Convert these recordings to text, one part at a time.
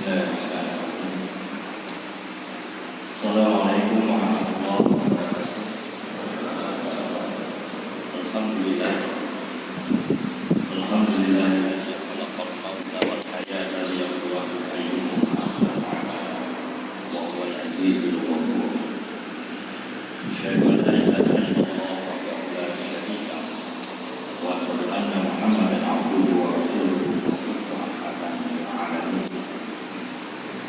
Assalamualaikum warahmatullahi wabarakatuh. Alhamdulillah. Alhamdulillah. Khalaqal mauta wal hayata liyabluwakum ayyukum ahsanu amala. Wa huwal azizul ghafur. Asyhadu an la ilaha illallah wahdahu la syarika lahu wa asyhadu anna Muhammadan abduhu wa rasuluhu.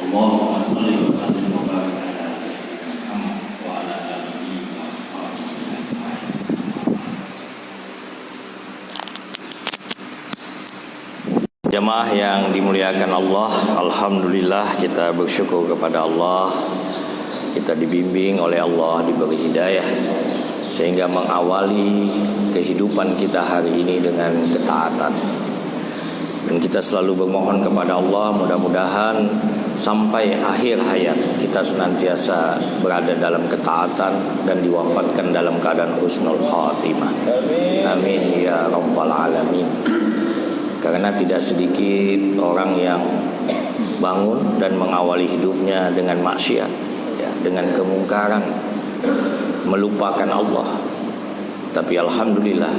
Allahumma shalli wa sallim wa barik ala sayyidina Muhammad wa ala alihi wa sahbihi ajma'in. Jamaah yang dimuliakan Allah, alhamdulillah kita bersyukur kepada Allah. Kita dibimbing oleh Allah, diberi hidayah sehingga mengawali kehidupan kita hari ini dengan ketaatan. Dan kita selalu bermohon kepada Allah, mudah-mudahan sampai akhir hayat kita senantiasa berada dalam ketaatan dan diwafatkan dalam keadaan husnul khatimah. Amin ya rabbal alamin. Karena tidak sedikit orang yang bangun dan mengawali hidupnya dengan maksiat, ya, dengan kemungkaran, melupakan Allah. Tapi alhamdulillah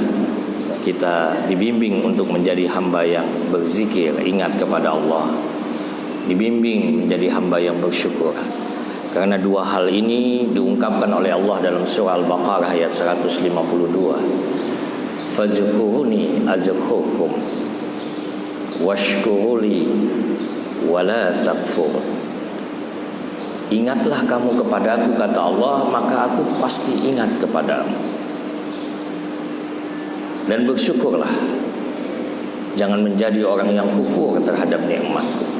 kita dibimbing untuk menjadi hamba yang berzikir, ingat kepada Allah. Dibimbing menjadi hamba yang bersyukur. Karena dua hal ini diungkapkan oleh Allah dalam surah Al-Baqarah ayat 152. Fadhkuruni azkurkum washkuruli wala takfur. Ingatlah kamu kepadaku, kata Allah, maka aku pasti ingat kepadamu. Dan bersyukurlah. Jangan menjadi orang yang kufur terhadap nikmatku.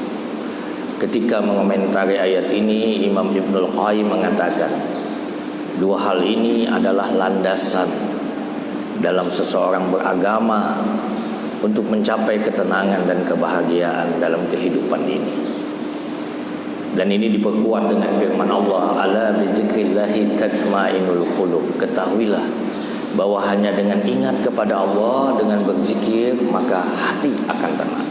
Ketika mengomentari ayat ini, Imam Ibnul Qayyim mengatakan, dua hal ini adalah landasan dalam seseorang beragama untuk mencapai ketenangan dan kebahagiaan dalam kehidupan ini. Dan ini diperkuat dengan firman Allah, ala bizikrillahi tatma'innul qulub. Ketahuilah bahwa hanya dengan ingat kepada Allah, dengan berzikir, maka hati akan tenang.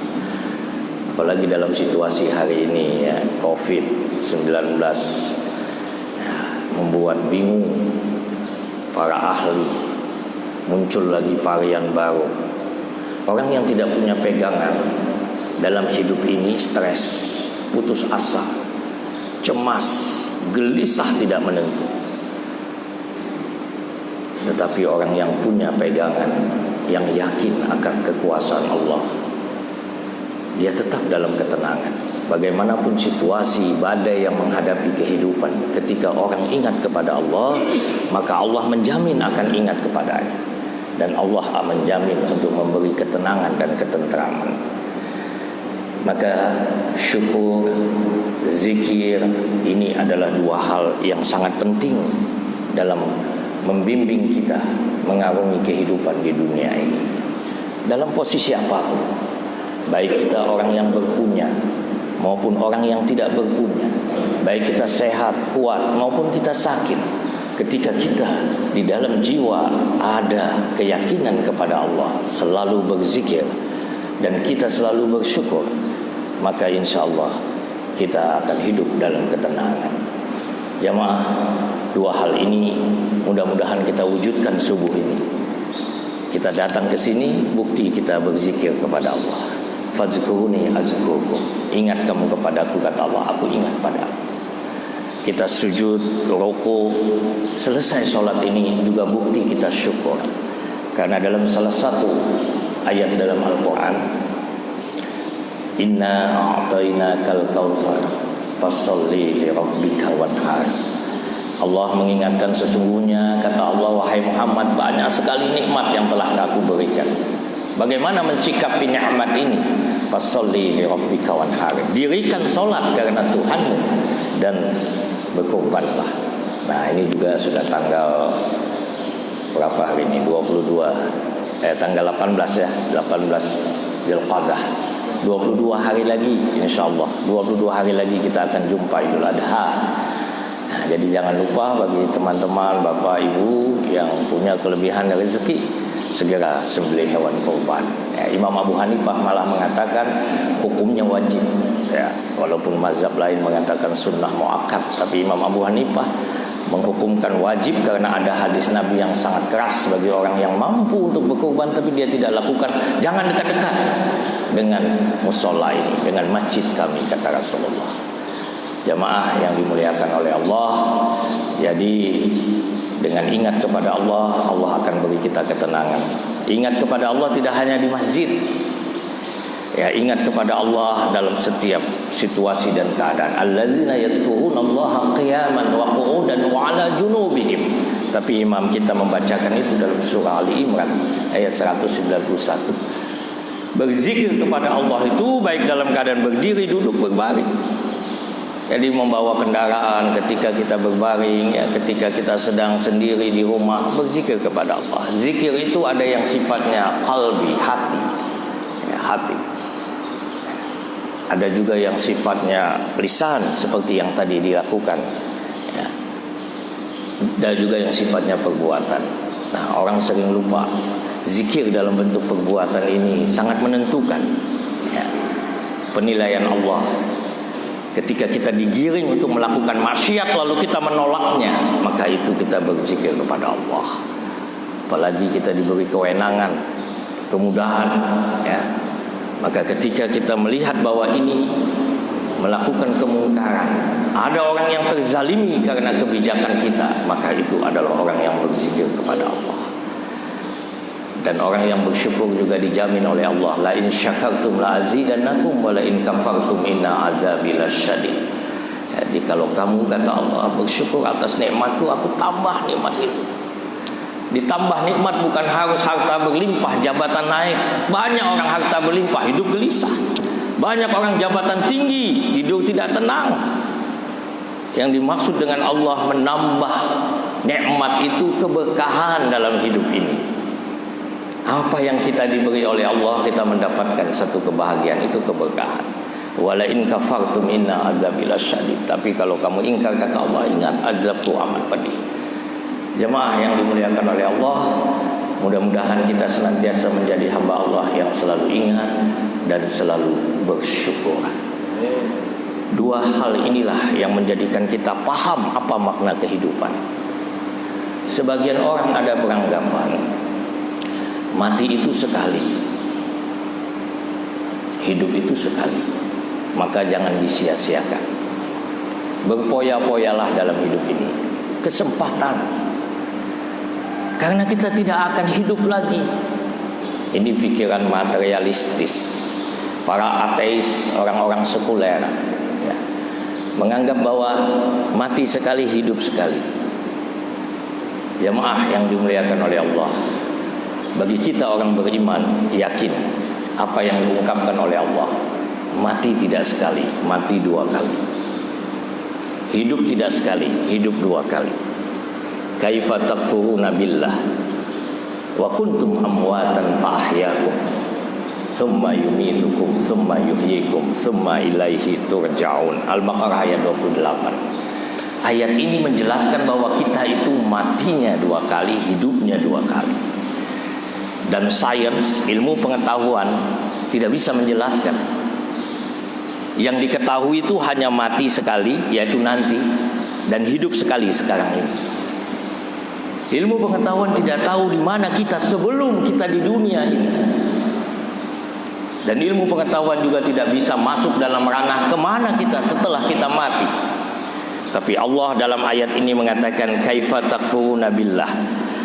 Apalagi dalam situasi hari ini, ya, COVID-19 ya, membuat bingung para ahli. Muncul lagi varian baru. Orang yang tidak punya pegangan dalam hidup ini stres, putus asa, cemas, gelisah, tidak menentu. Tetapi orang yang punya pegangan, yang yakin akan kekuasaan Allah, dia tetap dalam ketenangan. Bagaimanapun situasi badai yang menghadapi kehidupan, ketika orang ingat kepada Allah, maka Allah menjamin akan ingat kepadanya. Dan Allah menjamin untuk memberi ketenangan dan ketentraman. Maka syukur, zikir, ini adalah dua hal yang sangat penting dalam membimbing kita mengarungi kehidupan di dunia ini. Dalam posisi apapun, baik kita orang yang berpunya maupun orang yang tidak berpunya, baik kita sehat, kuat maupun kita sakit, ketika kita di dalam jiwa ada keyakinan kepada Allah, selalu berzikir dan kita selalu bersyukur, maka insya Allah kita akan hidup dalam ketenangan. Jamaah, dua hal ini mudah-mudahan kita wujudkan subuh ini. Kita datang ke sini, bukti kita berzikir kepada Allah. Fadhkuruni azkurkum. Ingat kamu kepadaku, kata Allah, aku ingat padamu. Kita sujud, ruku, selesai sholat ini juga bukti kita syukur. Karena dalam salah satu ayat dalam Al-Quran, Inna a'tainakal kautsar fasholli li rabbika wanhar. Allah mengingatkan, sesungguhnya, kata Allah, wahai Muhammad, banyak sekali nikmat yang telah aku berikan. Bagaimana mensikapi nikmat ini? Fasholli li rabbika wanhar. Dirikan sholat karena Tuhanmu dan berkorbanlah. Nah, ini juga sudah tanggal berapa hari ini? tanggal 18 ya, 18 Dzulqa'dah. 22 hari lagi insyaallah. 22 hari lagi kita akan jumpa Idul Adha. Nah, jadi jangan lupa bagi teman-teman, Bapak, Ibu yang punya kelebihan rezeki, segera sembelih hewan kurban. Ya, Imam Abu Hanifah malah mengatakan hukumnya wajib. ya, walaupun mazhab lain mengatakan sunnah muakkad, tapi Imam Abu Hanifah menghukumkan wajib karena ada hadis Nabi yang sangat keras bagi orang yang mampu untuk berkurban tapi dia tidak lakukan. Jangan dekat-dekat dengan musola ini, dengan masjid kami, kata Rasulullah. Jamaah yang dimuliakan oleh Allah, jadi dengan ingat kepada Allah, Allah akan beri kita ketenangan. Ingat kepada Allah tidak hanya di masjid, ya, ingat kepada Allah dalam setiap situasi dan keadaan. Alladzina yadhkurunallaha qiyaman wa qu'udan wa 'ala junubihim. Tapi imam kita membacakan itu dalam surah Ali Imran ayat 191. Berzikir kepada Allah itu baik dalam keadaan berdiri, duduk, berbaring. Jadi membawa kendaraan, ketika kita berbaring, ya, ketika kita sedang sendiri di rumah, berzikir kepada Allah. Zikir itu ada yang sifatnya qalbi, hati, ya, hati. Ada juga yang sifatnya lisan, seperti yang tadi dilakukan, ya. Dan juga yang sifatnya perbuatan. Nah, orang sering lupa zikir dalam bentuk perbuatan ini sangat menentukan, ya, penilaian Allah. Ketika kita digiring untuk melakukan maksiat lalu kita menolaknya, maka itu kita berzikir kepada Allah. Apalagi kita diberi kewenangan, kemudahan, ya. Maka ketika kita melihat bahwa ini melakukan kemungkaran, ada orang yang terzalimi karena kebijakan kita, maka itu adalah orang yang berzikir kepada Allah. Dan orang yang bersyukur juga dijamin oleh Allah, la in syakartum la azidannakum wa la in kafartum inna adzabi lasyadid. Jadi kalau kamu, kata Allah, bersyukur atas nikmatku, aku tambah nikmat itu. Ditambah nikmat bukan harus harta berlimpah, jabatan naik. Banyak orang harta berlimpah hidup gelisah. Banyak orang jabatan tinggi hidup tidak tenang. Yang dimaksud dengan Allah menambah nikmat itu keberkahan dalam hidup ini. Apa yang kita diberi oleh Allah, kita mendapatkan satu kebahagiaan, itu keberkahan. Wala in kafartum inna adzabi lasyadid. Tapi kalau kamu ingkar, kata Allah, ingat azabku amat pedih. Jemaah yang dimuliakan oleh Allah, mudah-mudahan kita senantiasa menjadi hamba Allah yang selalu ingat dan selalu bersyukur. Dua hal inilah yang menjadikan kita paham apa makna kehidupan. Sebagian orang ada beranggapan mati itu sekali, hidup itu sekali, maka jangan disia-siakan. Berpoya-poyalah dalam hidup ini, kesempatan, karena kita tidak akan hidup lagi. Ini pikiran materialistis para ateis, orang-orang sekuler, ya, menganggap bahwa mati sekali, hidup sekali. Jemaah yang dimuliakan oleh Allah, bagi kita orang beriman, yakin apa yang diungkapkan oleh Allah, mati tidak sekali, mati dua kali. Hidup tidak sekali, hidup dua kali. Kaifa takfuruna billah wa kuntum amwatan fa ahyaakum thumma yumitukum thumma yuhyikum thumma ilaihi turja'un. Al-Baqarah ayat 28. Ayat ini menjelaskan bahwa kita itu matinya dua kali, hidupnya dua kali. Dan sains, ilmu pengetahuan tidak bisa menjelaskan. Yang diketahui itu hanya mati sekali, yaitu nanti, dan hidup sekali sekarang ini. Ilmu pengetahuan tidak tahu di mana kita sebelum kita di dunia ini. Dan ilmu pengetahuan juga tidak bisa masuk dalam ranah kemana kita setelah kita mati. Tapi Allah dalam ayat ini mengatakan, kaifa takfuruna billah,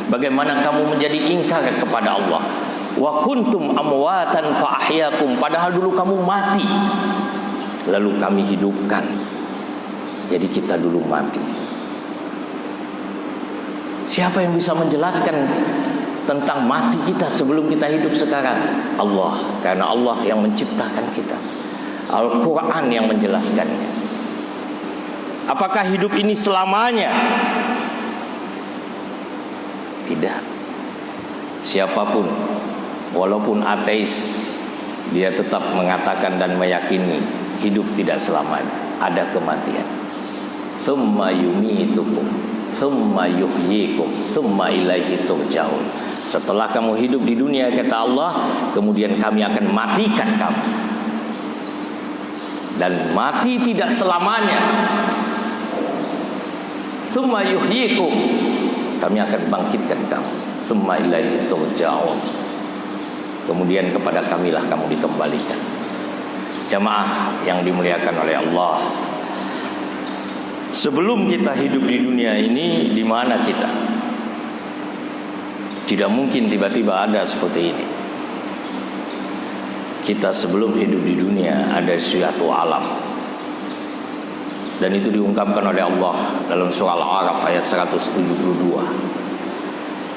bagaimana kamu menjadi ingkar kepada Allah. Wa kuntum amwatan fa ahyaakum, padahal dulu kamu mati, lalu kami hidupkan. Jadi kita dulu mati. Siapa yang bisa menjelaskan tentang mati kita sebelum kita hidup sekarang? Allah, karena Allah yang menciptakan kita. Al-Quran yang menjelaskannya. Apakah hidup ini selamanya? Tidak. Siapapun, walaupun ateis, dia tetap mengatakan dan meyakini hidup tidak selamanya, ada kematian. Tsumma yumitukum, tsumma yuhyikum, tsumma ilaihi turja'un. Setelah kamu hidup di dunia, kata Allah, kemudian kami akan matikan kamu. dan mati tidak selamanya. Tsumma yuhyikum, kami akan bangkitkan kamu. Tsumma ilaihi turja'un, kemudian kepada kamilah kamu dikembalikan. Jamaah yang dimuliakan oleh Allah, sebelum kita hidup di dunia ini, di mana kita? Tidak mungkin tiba-tiba ada seperti ini. Kita sebelum hidup di dunia ada suatu alam, dan itu diungkapkan oleh Allah dalam surah Al-A'raf ayat 172.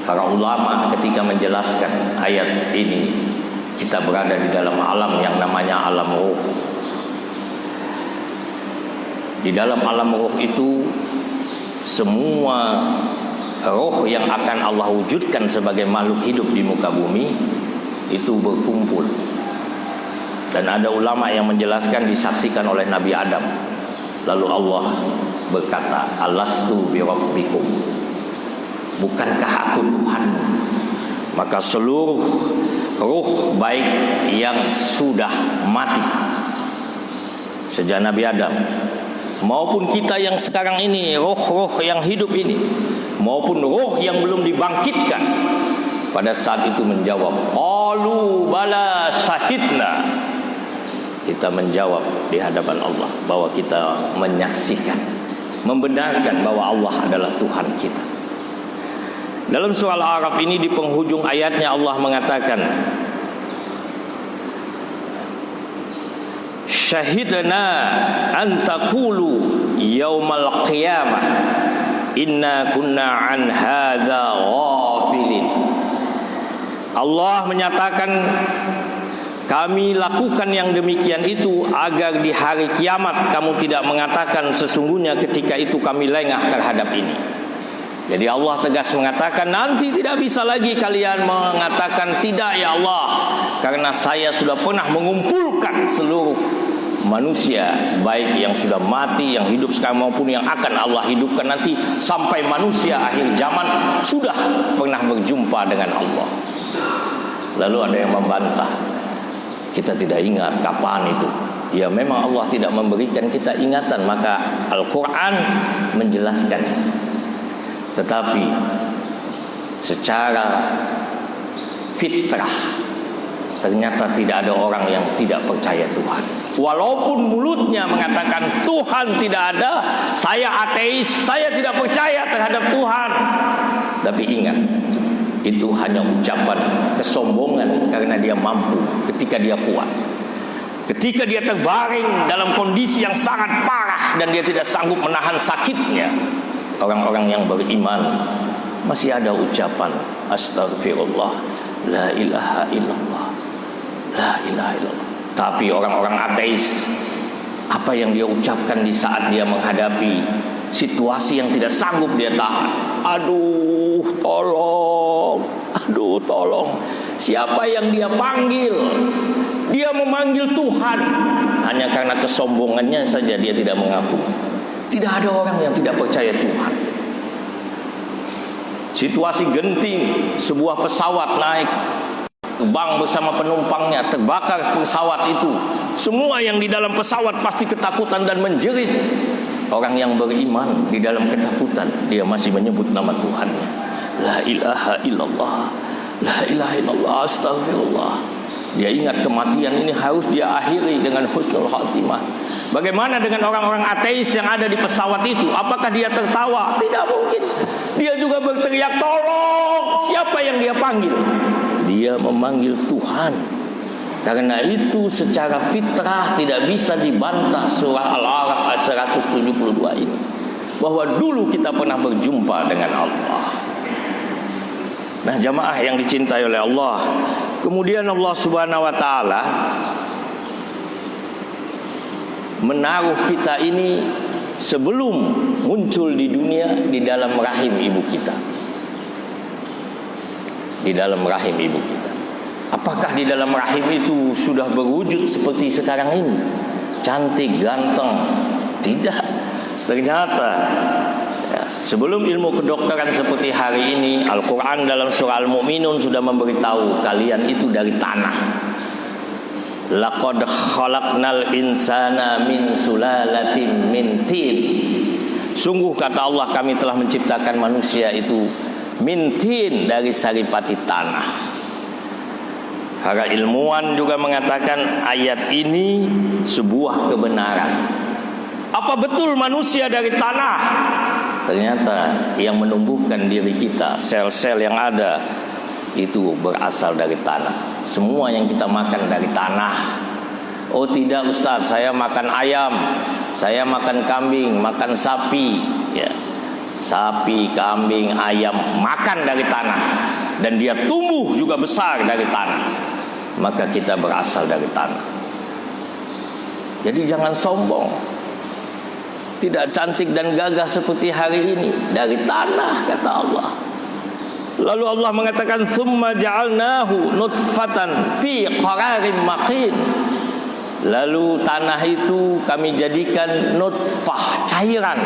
Para ulama ketika menjelaskan ayat ini, kita berada di dalam alam yang namanya alam ruh. Di dalam alam ruh itu, semua roh yang akan Allah wujudkan sebagai makhluk hidup di muka bumi itu berkumpul. Dan ada ulama yang menjelaskan, disaksikan oleh Nabi Adam. Lalu Allah berkata, alastu bi rabbikum, bukankah aku Tuhanmu? Maka seluruh ruh baik yang sudah mati sejak Nabi Adam, maupun kita yang sekarang ini, roh-roh yang hidup ini, maupun roh yang belum dibangkitkan, pada saat itu menjawab, qalu bala syahidna. Kita menjawab di hadapan Allah bahwa kita menyaksikan, membenarkan bahwa Allah adalah Tuhan kita. Dalam surah Al-A'raf ini, di penghujung ayatnya Allah mengatakan, syahidna an taqulu yaumal qiyamah inna kunna an hadza ghafilin. Allah menyatakan, kami lakukan yang demikian itu agar di hari kiamat kamu tidak mengatakan sesungguhnya ketika itu kami lengah terhadap ini. Jadi Allah tegas mengatakan, nanti tidak bisa lagi kalian mengatakan tidak ya Allah, karena saya sudah pernah mengumpulkan seluruh manusia, baik yang sudah mati, yang hidup sekarang maupun yang akan Allah hidupkan nanti sampai manusia akhir zaman, sudah pernah berjumpa dengan Allah. Lalu ada yang membantah, kita tidak ingat kapan itu. Ya memang Allah tidak memberikan kita ingatan, maka Al-Quran menjelaskan. Tetapi secara fitrah ternyata tidak ada orang yang tidak percaya Tuhan. Walaupun mulutnya mengatakan Tuhan tidak ada, saya ateis, saya tidak percaya terhadap Tuhan. Tapi ingat, itu hanya ucapan kesombongan karena dia mampu ketika dia kuat. Ketika dia terbaring dalam kondisi yang sangat parah dan dia tidak sanggup menahan sakitnya, orang-orang yang beriman masih ada ucapan astagfirullah, la ilaha illallah, la ilaha illallah. Tapi orang-orang ateis, apa yang dia ucapkan di saat dia menghadapi situasi yang tidak sanggup dia tahan? Aduh tolong, aduh tolong. Siapa yang dia panggil? Dia memanggil Tuhan. Hanya karena kesombongannya saja dia tidak mengaku. Tidak ada orang yang tidak percaya Tuhan. Situasi genting, sebuah pesawat naik, terbang bersama penumpangnya, terbakar pesawat itu. Semua yang di dalam pesawat pasti ketakutan dan menjerit. Orang yang beriman di dalam ketakutan, dia masih menyebut nama Tuhannya. La ilaha illallah, la ilaha illallah, astagfirullah. Dia ingat kematian ini harus dia akhiri dengan husnul khatimah. Bagaimana dengan orang-orang ateis yang ada di pesawat itu? Apakah dia tertawa? Tidak mungkin. Dia juga berteriak tolong. Siapa yang dia panggil? Dia memanggil Tuhan. Karena itu secara fitrah tidak bisa dibantah surah Al-A'raf ayat 172 ini, bahwa dulu kita pernah berjumpa dengan Allah. Nah jamaah yang dicintai oleh Allah, kemudian Allah Subhanahu wa ta'ala menaruh kita ini sebelum muncul di dunia di dalam rahim ibu kita. Di dalam rahim ibu kita. Apakah di dalam rahim itu sudah berwujud seperti sekarang ini? Cantik, ganteng? Tidak. Ternyata ya, sebelum ilmu kedokteran seperti hari ini, Al-Quran dalam surah Al-Mu'minun sudah memberitahu kalian itu dari tanah. Laqad khalaqnal insana min sulalatin min tin. Sungguh kata Allah, kami telah menciptakan manusia itu min tin, dari saripati tanah. Para ilmuwan juga mengatakan ayat ini sebuah kebenaran. Apa betul manusia dari tanah? Ternyata yang menumbuhkan diri kita, sel-sel yang ada itu berasal dari tanah. Semua yang kita makan dari tanah. Oh tidak Ustaz, saya makan ayam, saya makan kambing, makan sapi, ya. Sapi, kambing, ayam makan dari tanah, dan dia tumbuh juga besar dari tanah. Maka kita berasal dari tanah. Jadi jangan sombong. Tidak cantik dan gagah seperti hari ini, dari tanah kata Allah. Lalu Allah mengatakan tsumma ja'alnahu nutfatan fi qararin makin. Lalu tanah itu kami jadikan nutfah, cairan.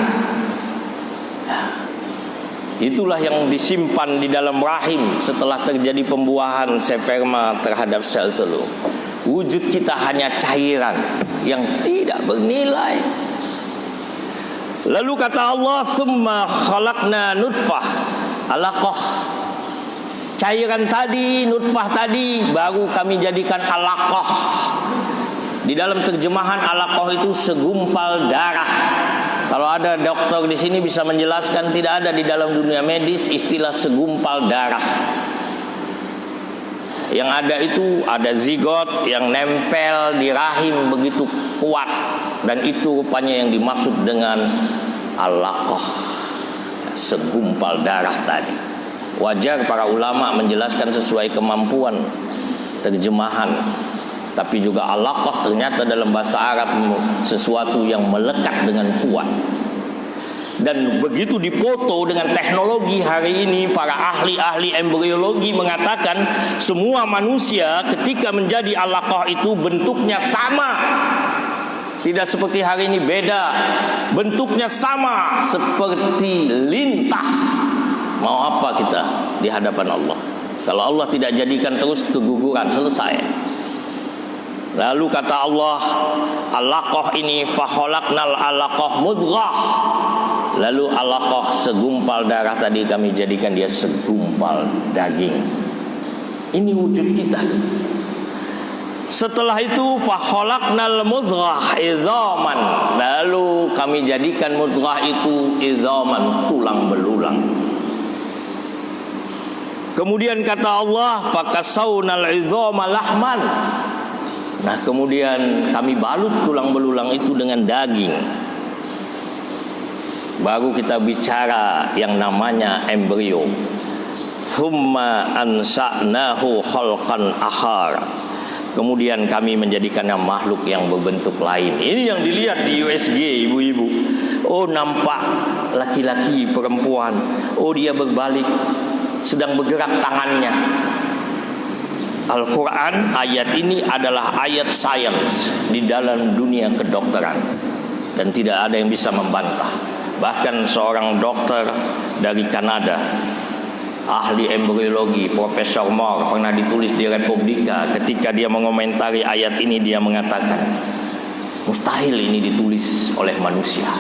Itulah yang disimpan di dalam rahim setelah terjadi pembuahan sperma terhadap sel telur. Wujud kita hanya cairan yang tidak bernilai. Lalu kata Allah, tsumma khalaqna nutfah, alaqah. Cairan tadi, nutfah tadi, baru kami jadikan alaqah. Di dalam terjemahan alaqah itu segumpal darah. Kalau ada dokter di sini bisa menjelaskan, tidak ada di dalam dunia medis istilah segumpal darah. Yang ada itu ada zigot yang nempel di rahim begitu kuat, dan itu rupanya yang dimaksud dengan alaqah, segumpal darah tadi. Wajar para ulama menjelaskan sesuai kemampuan terjemahan. Tapi juga alaqah ternyata dalam bahasa Arab sesuatu yang melekat dengan kuat. Dan begitu dipoto dengan teknologi hari ini, para ahli-ahli embriologi mengatakan semua manusia ketika menjadi alaqah itu bentuknya sama. Tidak seperti hari ini, beda. Bentuknya sama seperti lintah. Mau apa kita di hadapan Allah? Kalau Allah tidak jadikan terus keguguran, selesai. Lalu kata Allah, alaqah ini fa khalaqnal alaqah mudghah. Lalu alaqah segumpal darah tadi kami jadikan dia segumpal daging. Ini wujud kita. Setelah itu fa khalaqnal mudghah idzaman. Lalu kami jadikan mudghah itu idzaman, tulang belulang. Kemudian kata Allah, fakasawnal idzama lahman. Nah, kemudian kami balut tulang belulang itu dengan daging. Baru kita bicara yang namanya embrio. Tsumma ansa'nahu khalqan akhar. Kemudian kami menjadikannya makhluk yang berbentuk lain. Ini yang dilihat di USG, ibu-ibu. Oh, nampak laki-laki, perempuan. Oh, dia berbalik, sedang bergerak tangannya. Al-Quran, ayat ini adalah ayat sains di dalam dunia kedokteran, dan tidak ada yang bisa membantah. Bahkan seorang dokter dari Kanada, ahli embriologi, Profesor Moore, pernah ditulis di Republika. Ketika dia mengomentari ayat ini, dia mengatakan mustahil ini ditulis oleh manusia.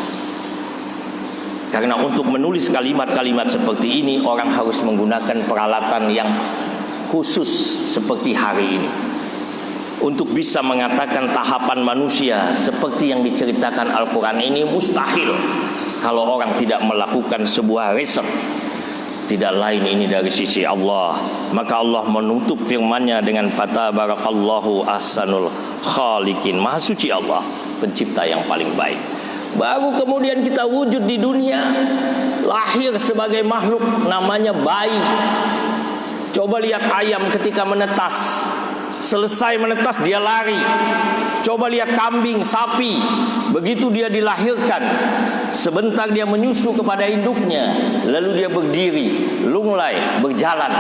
Karena untuk menulis kalimat-kalimat seperti ini, orang harus menggunakan peralatan yang khusus seperti hari ini. Untuk bisa mengatakan tahapan manusia seperti yang diceritakan Al-Quran ini mustahil kalau orang tidak melakukan sebuah riset. Tidak lain ini dari sisi Allah. Maka Allah menutup firman-Nya dengan fatabarakallahu ahsanul khaliqin. Maha suci Allah, pencipta yang paling baik. Baru kemudian kita wujud di dunia, lahir sebagai makhluk namanya bayi. Coba lihat ayam ketika menetas, selesai menetas dia lari. Coba lihat kambing, sapi, begitu dia dilahirkan, sebentar dia menyusu kepada induknya, lalu dia berdiri, lunglai, berjalan.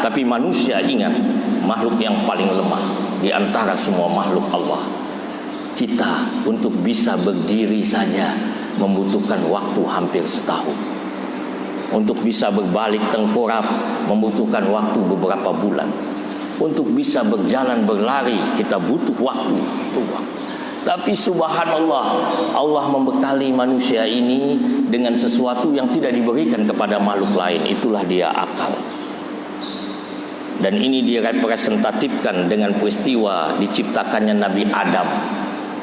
Tapi manusia, ingat, makhluk yang paling lemah di antara semua makhluk Allah. Kita untuk bisa berdiri saja membutuhkan waktu hampir setahun. Untuk bisa berbalik tengkurap membutuhkan waktu beberapa bulan. Untuk bisa berjalan berlari kita butuh waktu. Tapi subhanallah, Allah membekali manusia ini dengan sesuatu yang tidak diberikan kepada makhluk lain. Itulah dia akal. Dan ini direpresentatifkan dengan peristiwa diciptakannya Nabi Adam.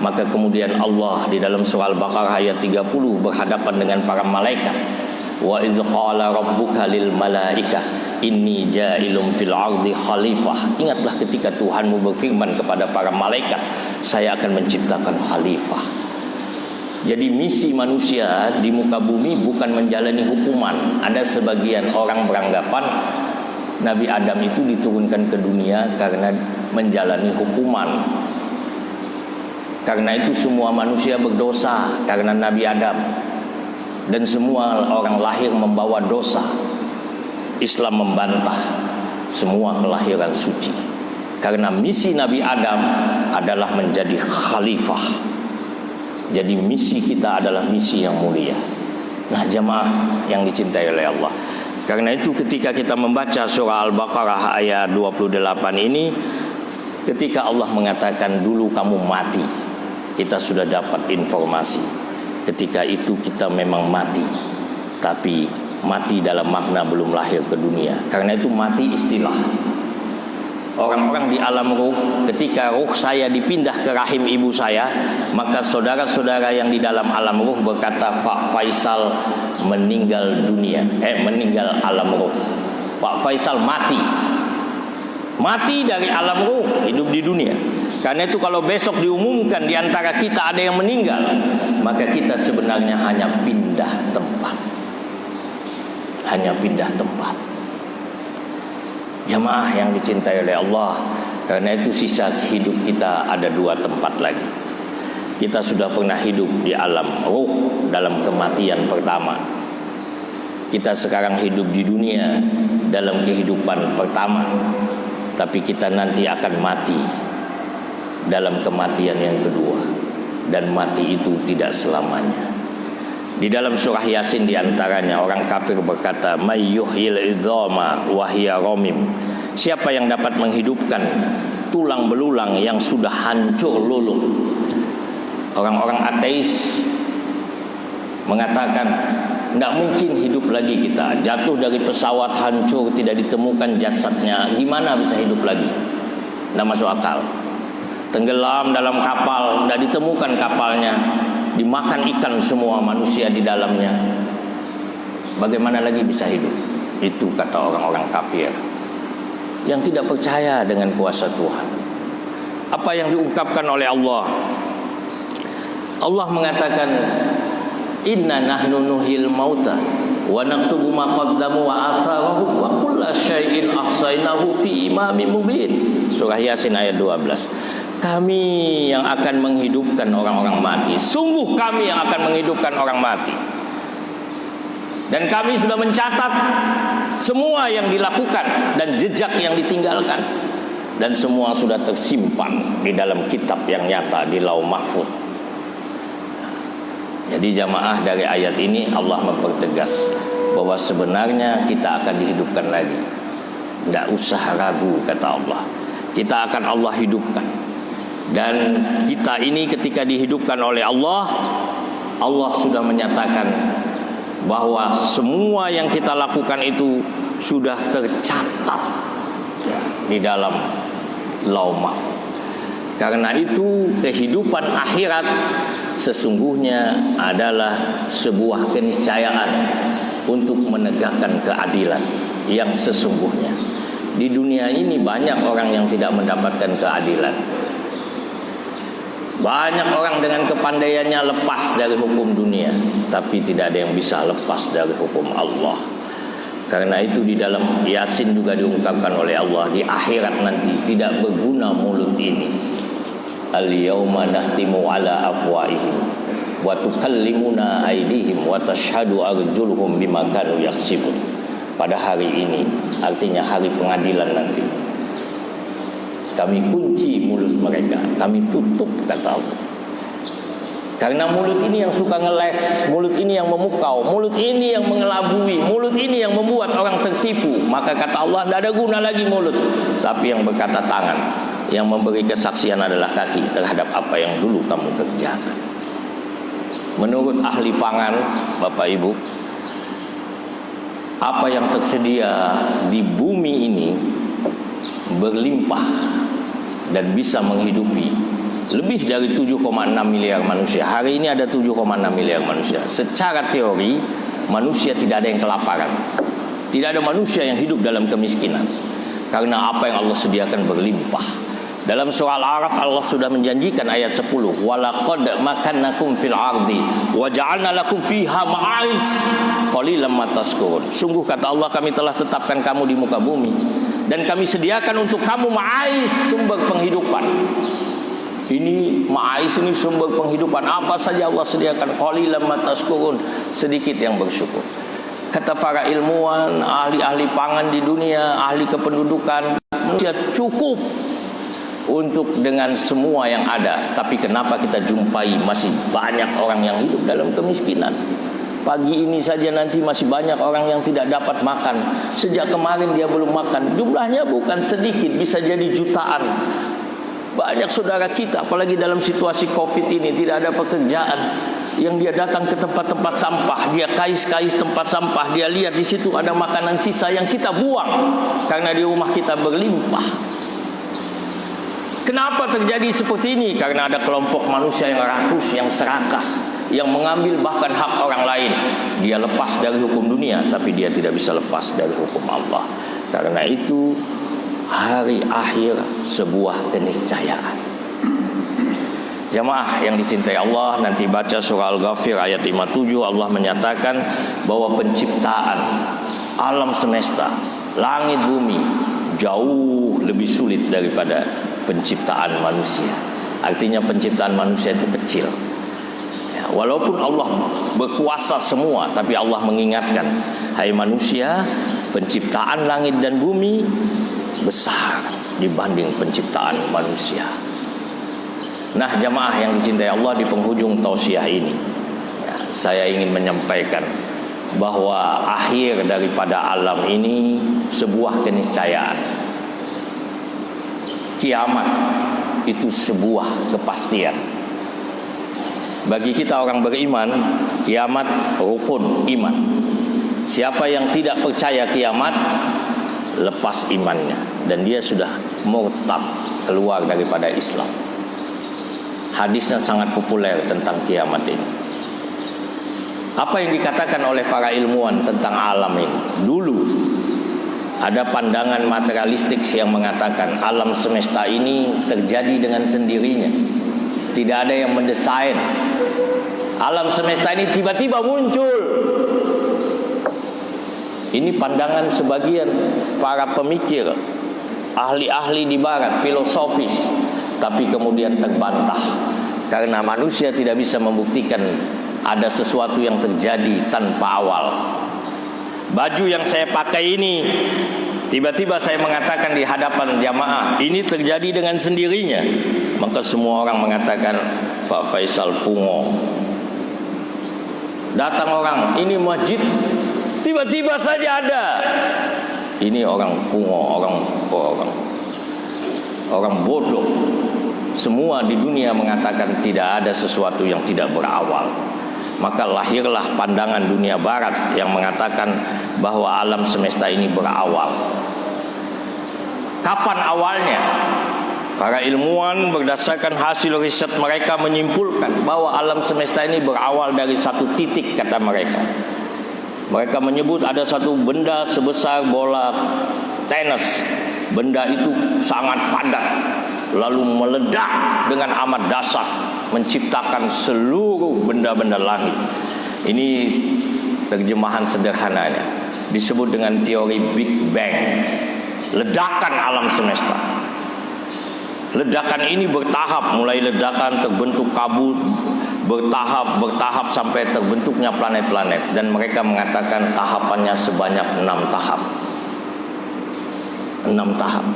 Maka kemudian Allah di dalam surah Al-Baqarah ayat 30 berhadapan dengan para malaikat. Wa iz qala rabbuka lil malaikah inni ja'ilun fil ardi khalifah. Ingatlah ketika Tuhanmu berfirman kepada para malaikat, saya akan menciptakan khalifah. Jadi misi manusia di muka bumi bukan menjalani hukuman. Ada sebagian orang beranggapan Nabi Adam itu diturunkan ke dunia karena menjalani hukuman. Karena itu semua manusia berdosa karena Nabi Adam. Dan semua orang lahir membawa dosa. Islam membantah semua kelahiran suci. Karena misi Nabi Adam adalah menjadi khalifah. Jadi misi kita adalah misi yang mulia. Nah jamaah yang dicintai oleh Allah, karena itu ketika kita membaca surah Al-Baqarah ayat 28 ini, ketika Allah mengatakan dulu kamu mati, kita sudah dapat informasi. Ketika itu kita memang mati, tapi mati dalam makna belum lahir ke dunia. Karena itu mati istilah. Orang-orang di alam ruh, ketika ruh saya dipindah ke rahim ibu saya, maka saudara-saudara yang di dalam alam ruh berkata, Pak Faisal meninggal dunia, meninggal alam ruh. Pak Faisal mati. Mati dari alam ruh, hidup di dunia. Karena itu kalau besok diumumkan di antara kita ada yang meninggal, maka kita sebenarnya hanya pindah tempat. Hanya pindah tempat. Jamaah yang dicintai oleh Allah, karena itu sisa hidup kita ada 2 tempat lagi. Kita sudah pernah hidup di alam ruh dalam kematian pertama. Kita sekarang hidup di dunia dalam kehidupan pertama. Tapi kita nanti akan mati dalam kematian yang kedua. Dan mati itu tidak selamanya. Di dalam surah Yasin diantaranya orang kafir berkata, may yuhyil idzama wa hiya ramim. Siapa yang dapat menghidupkan tulang belulang yang sudah hancur luluh? Orang-orang ateis mengatakan tidak mungkin hidup lagi kita. Jatuh dari pesawat hancur, tidak ditemukan jasadnya, gimana bisa hidup lagi? Tidak masuk akal. Tenggelam dalam kapal, tidak ditemukan kapalnya, dimakan ikan semua manusia di dalamnya, bagaimana lagi bisa hidup? Itu kata orang-orang kafir yang tidak percaya dengan kuasa Tuhan. Apa yang diungkapkan oleh Allah? Allah mengatakan, inna nahnu nuhil mauta wa naktubu ma qaddamu wa atharahum wa kulla syai'in ahsaynahu fi imamin mubin. Surah Yasin ayat 12. Kami yang akan menghidupkan orang-orang mati. Sungguh kami yang akan menghidupkan orang mati. Dan kami sudah mencatat semua yang dilakukan dan jejak yang ditinggalkan. Dan semua sudah tersimpan di dalam kitab yang nyata di Lauh Mahfuz. Jadi jamaah, dari ayat ini Allah mempertegas bahwa sebenarnya kita akan dihidupkan lagi. Tidak usah ragu, kata Allah. Kita akan Allah hidupkan. Dan kita ini ketika dihidupkan oleh Allah, Allah sudah menyatakan bahwa semua yang kita lakukan itu sudah tercatat di dalam Lauh Mahfuz. Karena itu kehidupan akhirat sesungguhnya adalah sebuah keniscayaan untuk menegakkan keadilan yang sesungguhnya. Di dunia ini banyak orang yang tidak mendapatkan keadilan. Banyak orang dengan kepandaiannya lepas dari hukum dunia, tapi tidak ada yang bisa lepas dari hukum Allah. Karena itu di dalam Yasin juga diungkapkan oleh Allah, di akhirat nanti tidak berguna mulut ini. Al-yawma nahtimu ala afwaihim wa tukallimuna aydihim wa tashhadu arjuluhum bima kanu yaksibun. Pada hari ini, artinya hari pengadilan nanti, kami kunci mulut mereka, kami tutup, kata Allah. Karena mulut ini yang suka ngeles, mulut ini yang memukau, mulut ini yang mengelabui, mulut ini yang membuat orang tertipu. Maka kata Allah, tidak ada guna lagi mulut. Tapi yang berkata tangan, yang memberi kesaksian adalah kaki terhadap apa yang dulu kamu kerjakan. Menurut ahli pangan, Bapak Ibu, apa yang tersedia di bumi ini berlimpah dan bisa menghidupi lebih dari 7,6 miliar manusia. Hari ini ada 7,6 miliar manusia. Secara teori, manusia tidak ada yang kelaparan. Tidak ada manusia yang hidup dalam kemiskinan. Karena apa yang Allah sediakan berlimpah. Dalam surah Al-A'raf Allah sudah menjanjikan ayat 10, walaqad makannakum fil ardi wa ja'alna lakum fiha ma'ais qalilan ma tashkurun. Sungguh kata Allah, kami telah tetapkan kamu di muka bumi dan kami sediakan untuk kamu ma'ais, sumber penghidupan. Ini ma'ais, ini sumber penghidupan. Apa saja Allah sediakan. Qalilan ma tashkurun, sedikit yang bersyukur. Kata para ilmuwan, ahli-ahli pangan di dunia, ahli kependudukan, manusia cukup untuk dengan semua yang ada. Tapi kenapa kita jumpai masih banyak orang yang hidup dalam kemiskinan? Pagi ini saja nanti masih banyak orang yang tidak dapat makan. Sejak kemarin dia belum makan. Jumlahnya bukan sedikit, bisa jadi jutaan. Banyak saudara kita, apalagi dalam situasi COVID ini, tidak ada pekerjaan. Yang dia datang ke tempat-tempat sampah, dia kais-kais tempat sampah, dia lihat di situ ada makanan sisa yang kita buang karena di rumah kita berlimpah. Kenapa terjadi seperti ini? Karena ada kelompok manusia yang rakus, yang serakah, yang mengambil bahkan hak orang lain. Dia lepas dari hukum dunia, tapi dia tidak bisa lepas dari hukum Allah. Karena itu hari akhir sebuah keniscayaan. Jamaah yang dicintai Allah, nanti baca surah Al-Ghafir ayat 57. Allah menyatakan bahwa penciptaan alam semesta, langit bumi jauh lebih sulit daripada penciptaan manusia. Artinya penciptaan manusia itu kecil ya, walaupun Allah berkuasa semua, tapi Allah mengingatkan, hai manusia, penciptaan langit dan bumi besar dibanding penciptaan manusia. Nah jamaah yang dicintai Allah, di penghujung tausiah ini ya, saya ingin menyampaikan bahwa akhir daripada alam ini sebuah keniscayaan. Kiamat itu sebuah kepastian. Bagi kita orang beriman, kiamat rukun iman. Siapa yang tidak percaya kiamat, lepas imannya dan dia sudah murtad, keluar daripada Islam. Hadisnya sangat populer tentang kiamat ini. Apa yang dikatakan oleh para ilmuwan tentang alam ini? Dulu ada pandangan materialistik yang mengatakan alam semesta ini terjadi dengan sendirinya. Tidak ada yang mendesain. Alam semesta ini tiba-tiba muncul. Ini pandangan sebagian para pemikir, ahli-ahli di barat, filosofis. Tapi kemudian terbantah karena manusia tidak bisa membuktikan ada sesuatu yang terjadi tanpa awal. Baju yang saya pakai ini, tiba-tiba saya mengatakan di hadapan jamaah, ini terjadi dengan sendirinya. Maka semua orang mengatakan, Pak Faisal pungo. Datang orang, ini masjid, tiba-tiba saja ada. Ini orang pungo, orang bodoh. Semua di dunia mengatakan tidak ada sesuatu yang tidak berawal. Maka lahirlah pandangan dunia barat yang mengatakan bahwa alam semesta ini berawal. Kapan awalnya? Para ilmuwan berdasarkan hasil riset mereka menyimpulkan bahwa alam semesta ini berawal dari satu titik, kata mereka. Mereka menyebut ada satu benda sebesar bola tenis. Benda itu sangat padat, lalu meledak dengan amat dahsyat, menciptakan seluruh benda-benda langit. Ini terjemahan sederhananya, disebut dengan teori Big Bang, ledakan alam semesta. Ledakan ini bertahap, mulai ledakan terbentuk kabut, bertahap sampai terbentuknya planet-planet. Dan mereka mengatakan tahapannya sebanyak 6 tahap. 6 tahap.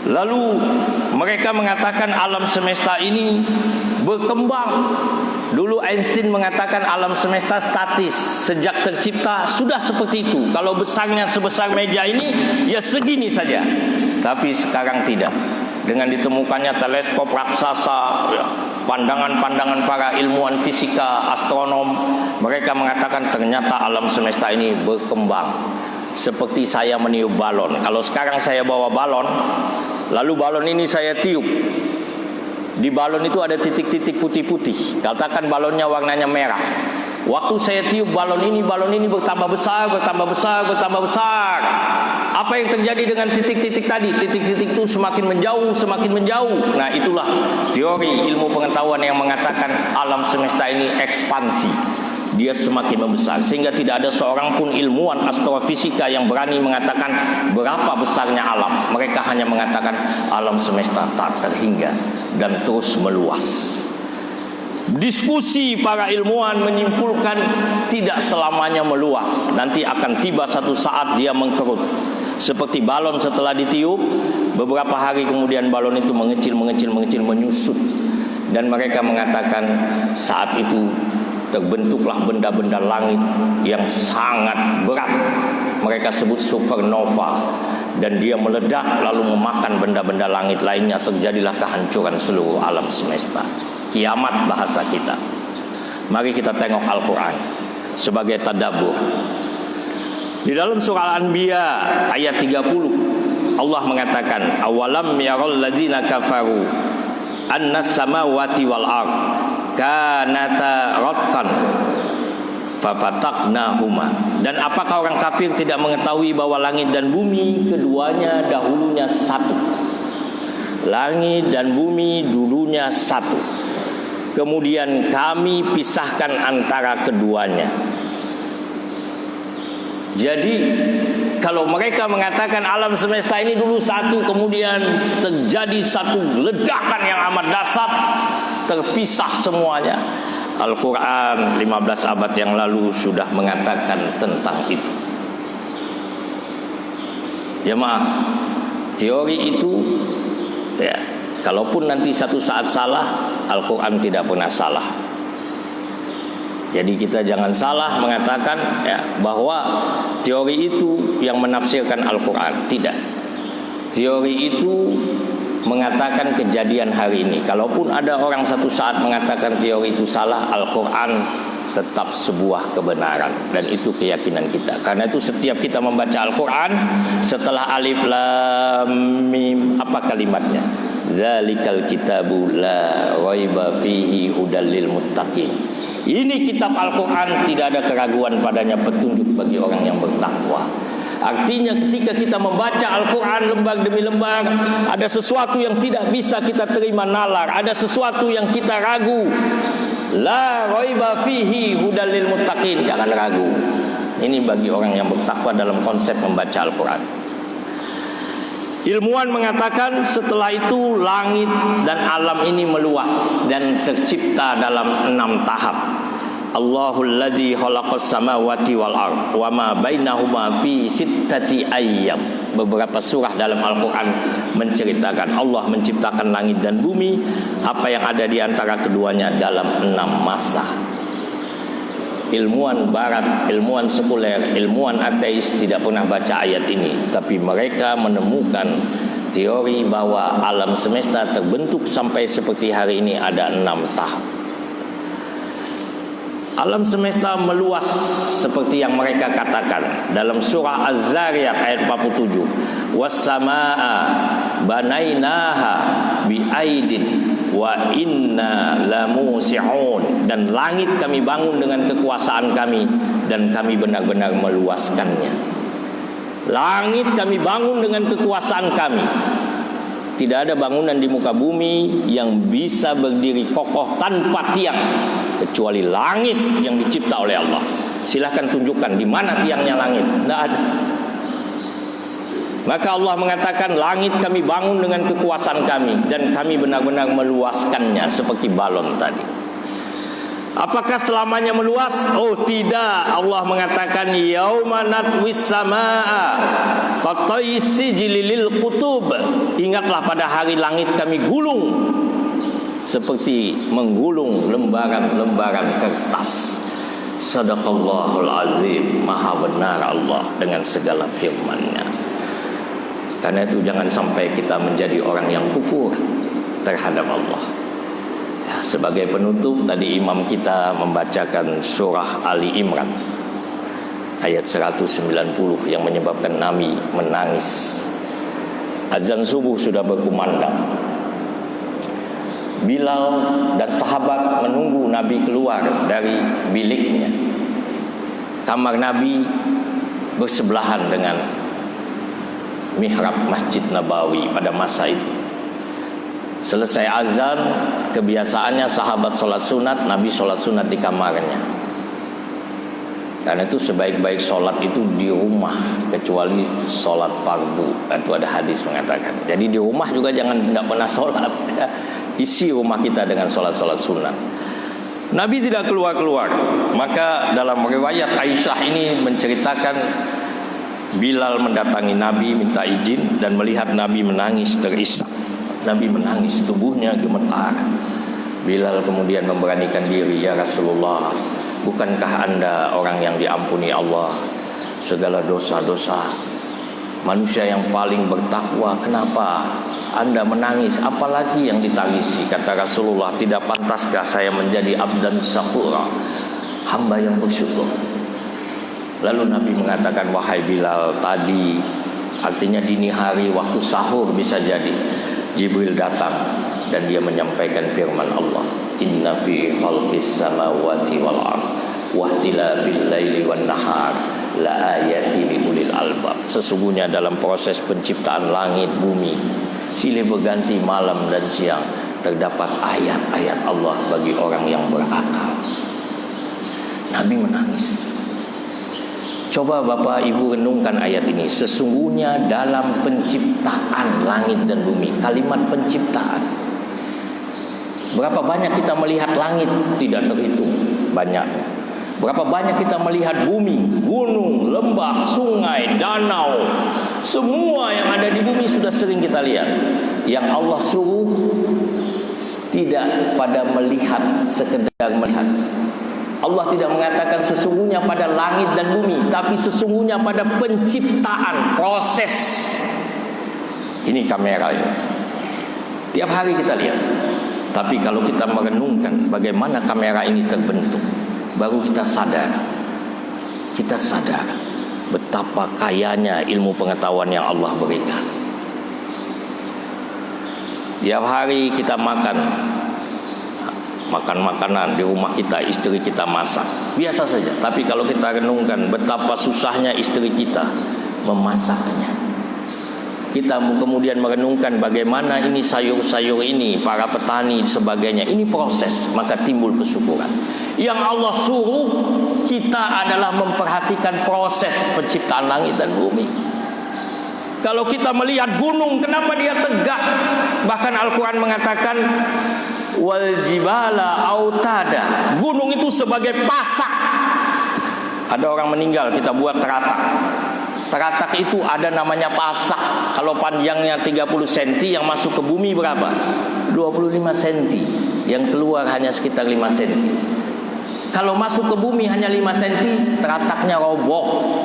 Lalu mereka mengatakan alam semesta ini berkembang. Dulu Einstein mengatakan alam semesta statis, sejak tercipta sudah seperti itu. Kalau besarnya sebesar meja ini, ya segini saja. Tapi sekarang tidak. Dengan ditemukannya teleskop raksasa, pandangan-pandangan para ilmuwan fisika, astronom, mereka mengatakan ternyata alam semesta ini berkembang. Seperti saya meniup balon. Kalau sekarang saya bawa balon, lalu balon ini saya tiup. Di balon itu ada titik-titik putih-putih. Katakan balonnya warnanya merah. Waktu saya tiup balon ini bertambah besar, bertambah besar, bertambah besar. Apa yang terjadi dengan titik-titik tadi? Titik-titik itu semakin menjauh, semakin menjauh. Nah, itulah teori ilmu pengetahuan yang mengatakan alam semesta ini ekspansi. Dia semakin membesar, sehingga tidak ada seorang pun ilmuwan astrofisika yang berani mengatakan berapa besarnya alam. Mereka hanya mengatakan alam semesta tak terhingga dan terus meluas. Diskusi para ilmuwan menyimpulkan tidak selamanya meluas. Nanti akan tiba satu saat dia mengkerut. Seperti balon setelah ditiup, beberapa hari kemudian balon itu mengecil, menyusut. Dan mereka mengatakan saat itu terbentuklah benda-benda langit yang sangat berat. Mereka sebut supernova. Dan dia meledak lalu memakan benda-benda langit lainnya. Terjadilah kehancuran seluruh alam semesta. Kiamat bahasa kita. Mari kita tengok Al-Quran sebagai tadabbur. Di dalam surah Al-Anbiya ayat 30, Allah mengatakan, awalam yaral ladzina kafaru annas samawati wal ard kanata ratqan fafataqnahuma. Dan apakah orang kafir tidak mengetahui bahwa langit dan bumi keduanya dahulunya satu? Langit dan bumi dulunya satu. Kemudian kami pisahkan antara keduanya. Jadi kalau mereka mengatakan alam semesta ini dulu satu, kemudian terjadi satu ledakan yang amat dahsyat, terpisah semuanya. Al-Quran 15 abad yang lalu sudah mengatakan tentang itu. Ya maaf, teori itu ya, kalaupun nanti satu saat salah, Al-Quran tidak pernah salah. Jadi kita jangan salah mengatakan ya, bahwa teori itu yang menafsirkan Al-Quran. Tidak. Teori itu mengatakan kejadian hari ini. Kalaupun ada orang satu saat mengatakan teori itu salah, Al-Quran tetap sebuah kebenaran. Dan itu keyakinan kita. Karena itu setiap kita membaca Al-Quran, setelah alif lam mim, apa kalimatnya? Dzalikal kitabu la raiba fihi hudal lil muttaqin. Ini kitab Al-Quran tidak ada keraguan padanya, petunjuk bagi orang yang bertakwa. Artinya ketika kita membaca Al-Quran lembar demi lembar, ada sesuatu yang tidak bisa kita terima nalar, ada sesuatu yang kita ragu. La raiba fihi hudal lil muttaqin. Jangan ragu. Ini bagi orang yang bertakwa dalam konsep membaca Al-Quran. Ilmuwan mengatakan setelah itu langit dan alam ini meluas dan tercipta dalam 6 tahap. Allahul ladzi khalaqas samawati wal ard wa ma bainahuma fi sittati ayyam. Beberapa surah dalam Al-Quran menceritakan Allah menciptakan langit dan bumi, apa yang ada di antara keduanya dalam 6 masa. Ilmuwan barat, ilmuwan sekuler, ilmuwan ateis tidak pernah baca ayat ini, tapi mereka menemukan teori bahwa alam semesta terbentuk sampai seperti hari ini ada 6 tahap. Alam semesta meluas seperti yang mereka katakan dalam surah Az-Zariyat ayat 47. Was-samaa'a banainaha bi'aidin wa inna lamusi'un. Dan langit kami bangun dengan kekuasaan kami dan kami benar-benar meluaskannya. Langit kami bangun dengan kekuasaan kami. Tidak ada bangunan di muka bumi yang bisa berdiri kokoh tanpa tiang kecuali langit yang dicipta oleh Allah. Silahkan tunjukkan di mana tiangnya langit. Tidak ada. Maka Allah mengatakan langit kami bangun dengan kekuasaan kami dan kami benar-benar meluaskannya seperti balon tadi. Apakah selamanya meluas? Oh tidak. Allah mengatakan yauma natwis samaa qatai sijlil kutub. Ingatlah pada hari langit kami gulung seperti menggulung lembaran-lembaran kertas. Sadaqallahul azim. Maha benar Allah dengan segala firman-Nya. Karena itu jangan sampai kita menjadi orang yang kufur terhadap Allah. Ya, sebagai penutup tadi imam kita membacakan surah Ali Imran ayat 190 yang menyebabkan Nabi menangis. Azan subuh sudah berkumandang. Bilal dan sahabat menunggu Nabi keluar dari biliknya. Kamar Nabi bersebelahan dengan mihrab Masjid Nabawi pada masa itu. Selesai azan, kebiasaannya sahabat sholat sunat, Nabi sholat sunat di kamarnya. Karena itu sebaik-baik sholat itu di rumah, kecuali sholat fardu. Itu ada hadis mengatakan. Jadi di rumah juga jangan tidak pernah sholat. Isi rumah kita dengan sholat-sholat sunat. Nabi tidak keluar-keluar. Maka dalam riwayat Aisyah ini menceritakan Bilal mendatangi Nabi minta izin dan melihat Nabi menangis terisak. Nabi menangis, tubuhnya gemetar. Bilal kemudian memberanikan diri, ya Rasulullah, bukankah Anda orang yang diampuni Allah segala dosa-dosa, manusia yang paling bertakwa, kenapa Anda menangis? Apalagi yang ditangisi? Kata Rasulullah, tidak pantaskah saya menjadi abdan syakura, hamba yang bersyukur? Lalu Nabi mengatakan, wahai Bilal, tadi artinya dini hari waktu sahur bisa jadi Jibril datang dan dia menyampaikan firman Allah, inna fi khalqis samawati wal ard wa ikhtilafil laili wan nahar la ayati li ulil albab. Sesungguhnya dalam proses penciptaan langit bumi, silih berganti malam dan siang, terdapat ayat-ayat Allah bagi orang yang berakal. Nabi menangis. Coba Bapak Ibu renungkan ayat ini. Sesungguhnya dalam penciptaan langit dan bumi, kalimat penciptaan, berapa banyak kita melihat langit tidak terhitung banyaknya. Berapa banyak kita melihat bumi, gunung, lembah, sungai, danau, semua yang ada di bumi sudah sering kita lihat. Yang Allah suruh tidak pada melihat, sekedar melihat. Allah tidak mengatakan sesungguhnya pada langit dan bumi, tapi sesungguhnya pada penciptaan, proses. Ini kamera ini. Tiap hari kita lihat. Tapi kalau kita merenungkan bagaimana kamera ini terbentuk, baru kita sadar. Kita sadar betapa kayanya ilmu pengetahuan yang Allah berikan. Tiap hari kita makan makanan di rumah kita, istri kita masak, biasa saja. Tapi kalau kita renungkan betapa susahnya istri kita memasaknya, kita kemudian merenungkan bagaimana ini sayur-sayur ini, para petani sebagainya, ini proses, maka timbul kesyukuran. Yang Allah suruh kita adalah memperhatikan proses penciptaan langit dan bumi. Kalau kita melihat gunung, kenapa dia tegak? Bahkan Al-Quran mengatakan wal jibala autada, gunung itu sebagai pasak. Ada orang meninggal, kita buat teratak. Teratak itu ada namanya pasak. Kalau panjangnya 30 cm, yang masuk ke bumi berapa? 25 cm. Yang keluar hanya sekitar 5 cm. Kalau masuk ke bumi hanya 5 cm, terataknya roboh.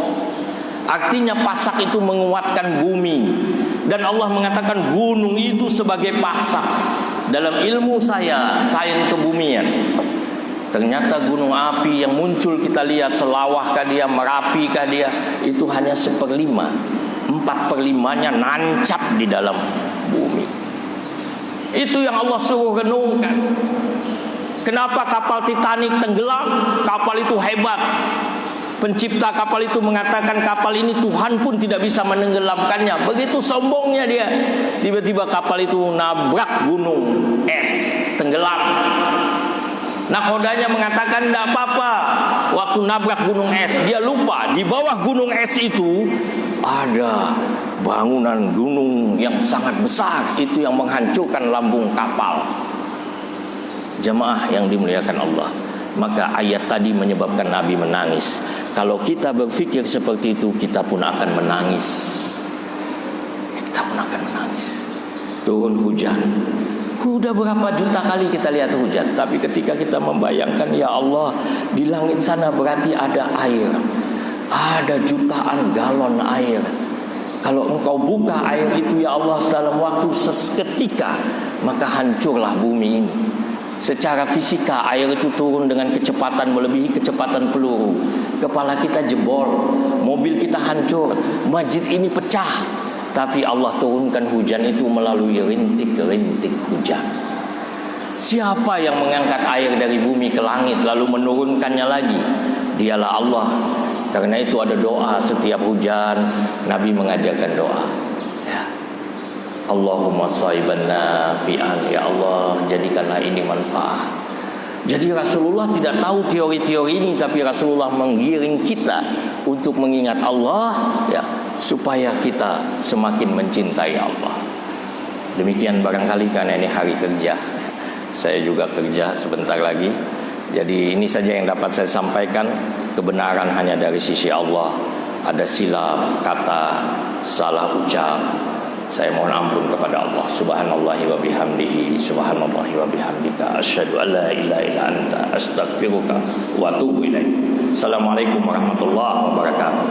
Artinya pasak itu menguatkan bumi. Dan Allah mengatakan gunung itu sebagai pasak. Dalam ilmu saya, sains kebumian, ternyata gunung api yang muncul kita lihat, Selawahkah dia, Merapikah dia, itu hanya 1/5. 4/5-nya nancap di dalam bumi. Itu yang Allah suruh renungkan. Kenapa kapal Titanic tenggelam? Kapal itu hebat. Pencipta kapal itu mengatakan kapal ini Tuhan pun tidak bisa menenggelamkannya. Begitu sombongnya dia. Tiba-tiba kapal itu nabrak gunung es, tenggelam. Nakhodanya mengatakan tidak apa-apa. Waktu nabrak gunung es, dia lupa di bawah gunung es itu ada bangunan gunung yang sangat besar. Itu yang menghancurkan lambung kapal. Jemaah yang dimuliakan Allah, Maka ayat tadi menyebabkan Nabi menangis. Kalau kita berpikir seperti itu, kita pun akan menangis. Kita pun akan menangis. Turun hujan, udah berapa juta kali kita lihat hujan, tapi ketika kita membayangkan, ya Allah, di langit sana berarti ada air, ada jutaan galon air. Kalau engkau buka air itu, ya Allah, dalam waktu seketika, maka hancurlah bumi ini. Secara fisika air itu turun dengan kecepatan melebihi kecepatan peluru. Kepala kita jebol, mobil kita hancur, masjid ini pecah. Tapi Allah turunkan hujan itu melalui rintik-rintik hujan. Siapa yang mengangkat air dari bumi ke langit lalu menurunkannya lagi? Dialah Allah. Karena itu ada doa setiap hujan. Nabi mengajarkan doa, ya. Allahumma shayban nafi'an, ya Allah, jadikanlah ini manfaat. Jadi Rasulullah tidak tahu teori-teori ini, tapi Rasulullah menggiring kita untuk mengingat Allah, ya, supaya kita semakin mencintai Allah. Demikian barangkali, karena ini hari kerja, saya juga kerja sebentar lagi. Jadi ini saja yang dapat saya sampaikan. Kebenaran hanya dari sisi Allah. Ada silaf kata, salah ucap, saya mohon ampun kepada Allah. Subhanallahi wa bihamdihi, subhanallahi wa bihamdika, asyhadu an la ilaha illa anta, astaghfiruka wa atubu ilaik. Assalamualaikum warahmatullahi wabarakatuh.